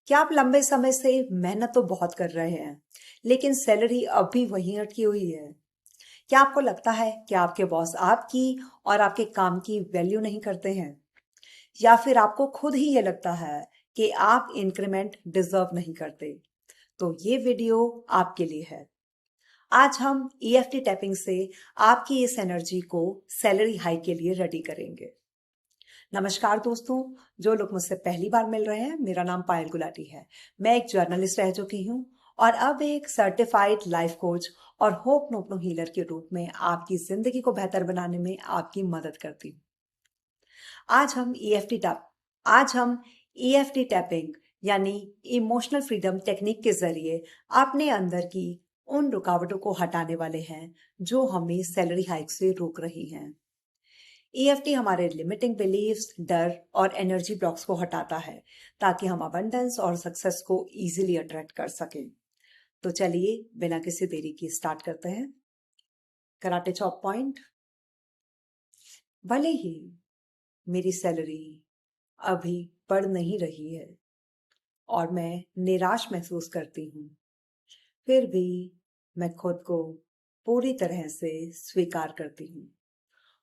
क्या आप लंबे समय से मेहनत तो बहुत कर रहे हैं, लेकिन सैलरी अब भी वहीं अटकी हुई है? क्या आपको लगता है कि आपके बॉस आपकी और आपके काम की वैल्यू नहीं करते हैं? या फिर आपको खुद ही ये लगता है कि आप इंक्रीमेंट डिजर्व नहीं करते? तो ये वीडियो आपके लिए है। आज हम ईएफटी टैपिंग से आपकी इस एनर्जी को सैलरी हाइक के लिए रेडी करेंगे। नमस्कार दोस्तों, जो लोग मुझसे पहली बार मिल रहे हैं, मेरा नाम पायल गुलाटी है। मैं एक जर्नलिस्ट रह चुकी हूँ और अब एक सर्टिफाइड लाइफ कोच और होप नोपनो हीलर के रूप में आपकी जिंदगी को बेहतर बनाने में आपकी मदद करती हूँ। आज हम ईएफटी टैप आज हम ईएफटी टैपिंग यानी इमोशनल फ्रीडम टेक्निक के जरिए अपने अंदर की उन रुकावटों को हटाने वाले हैं जो हमें सैलरी हाइक से रोक रही हैं। ईएफटी हमारे लिमिटिंग बिलीव्स, डर और एनर्जी ब्लॉक्स को हटाता है ताकि हम अबंडेंस और सक्सेस को इजीली अट्रैक्ट कर सकें। तो चलिए बिना किसी देरी की स्टार्ट करते हैं। Karate chop point. भले ही मेरी सैलरी अभी बढ़ नहीं रही है और मैं निराश महसूस करती हूँ, फिर भी मैं खुद को पूरी तरह से स्वीकार करती हूँ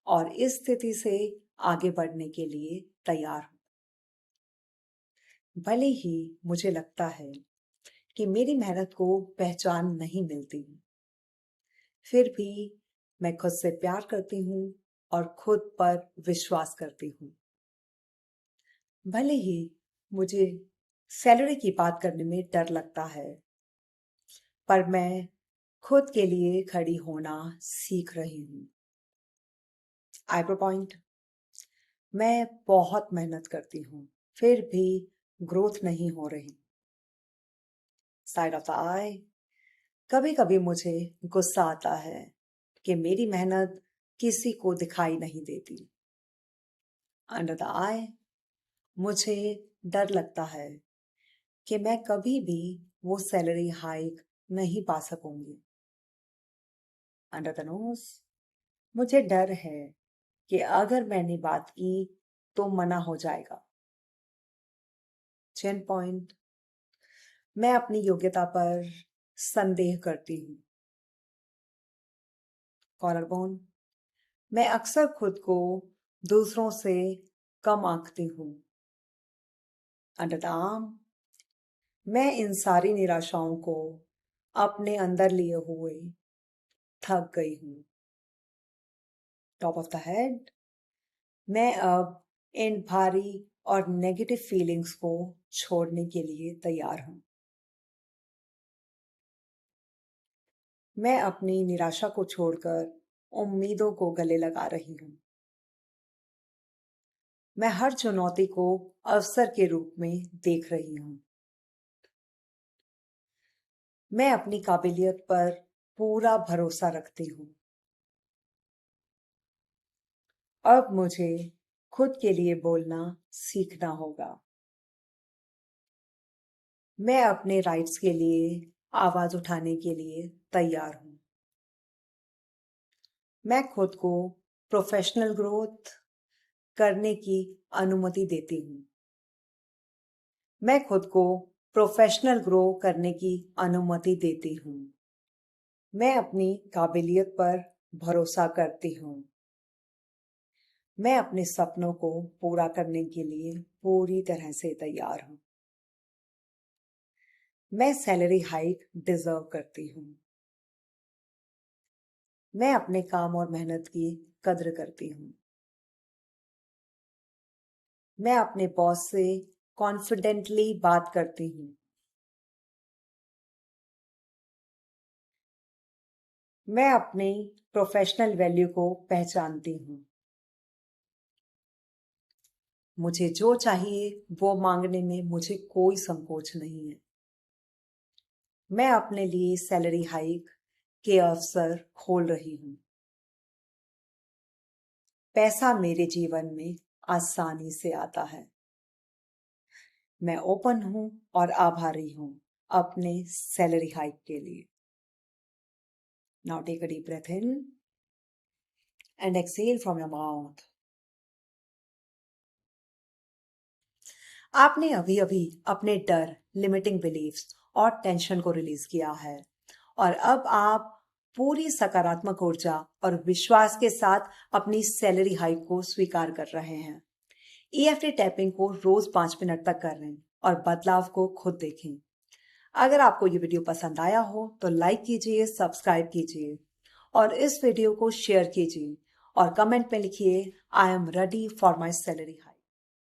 और इस स्थिति से आगे बढ़ने के लिए तैयार हूँ। भले ही मुझे लगता है कि मेरी मेहनत को पहचान नहीं मिलती, फिर भी मैं खुद से प्यार करती हूँ और खुद पर विश्वास करती हूँ। भले ही मुझे सैलरी की बात करने में डर लगता है, पर मैं खुद के लिए खड़ी होना सीख रही हूँ। Eyebrow point. मैं बहुत मेहनत करती हूँ, फिर भी ग्रोथ नहीं हो रही। साइड ऑफ द आई। कभी कभी मुझे गुस्सा आता है कि मेरी मेहनत किसी को दिखाई नहीं देती। अंडर द आई। मुझे डर लगता है कि मैं कभी भी वो सैलरी हाइक नहीं पा सकूंगी। Under the nose. मुझे डर है कि अगर मैंने बात की तो मना हो जाएगा। Chin point. मैं अपनी योग्यता पर संदेह करती हूँ। Collar bone. मैं अक्सर खुद को दूसरों से कम आंकती हूँ। Under the arm. मैं इन सारी निराशाओं को अपने अंदर लिए हुए थक गई हूँ। Top of the head. मैं अब इन भारी और नेगेटिव फीलिंग्स को छोड़ने के लिए तैयार हूँ। मैं अपनी निराशा को छोड़कर उम्मीदों को गले लगा रही हूँ। मैं हर चुनौती को अवसर के रूप में देख रही हूँ। मैं अपनी काबिलियत पर पूरा भरोसा रखती हूँ। अब मुझे खुद के लिए बोलना सीखना होगा। मैं अपने राइट्स के लिए आवाज उठाने के लिए तैयार हूँ। मैं खुद को प्रोफेशनल ग्रोथ करने की अनुमति देती हूँ। मैं खुद को प्रोफेशनल ग्रो करने की अनुमति देती हूँ। मैं अपनी काबिलियत पर भरोसा करती हूँ। मैं अपने सपनों को पूरा करने के लिए पूरी तरह से तैयार हूँ। मैं सैलरी हाइक डिजर्व करती हूँ। मैं अपने काम और मेहनत की कद्र करती हूँ। मैं अपने बॉस से कॉन्फिडेंटली बात करती हूँ। मैं अपनी प्रोफेशनल वैल्यू को पहचानती हूँ। मुझे जो चाहिए वो मांगने में मुझे कोई संकोच नहीं है। मैं अपने लिए सैलरी हाइक के अवसर खोल रही हूँ। पैसा मेरे जीवन में आसानी से आता है। मैं ओपन हूँ और आभारी हूँ अपने सैलरी हाइक के लिए। Now take a deep breath in and exhale from your mouth. आपने अभी अभी अपने डर, लिमिटिंग बिलीफ्स और टेंशन को रिलीज किया है और अब आप पूरी सकारात्मक ऊर्जा और विश्वास के साथ अपनी सैलरी हाइक को स्वीकार कर रहे हैं। ईएफटी टैपिंग को रोज 5 मिनट तक करें और बदलाव को खुद देखें। अगर आपको ये वीडियो पसंद आया हो तो लाइक कीजिए, सब्सक्राइब कीजिए और इस वीडियो को शेयर कीजिए और कमेंट में लिखिए I am ready for my salary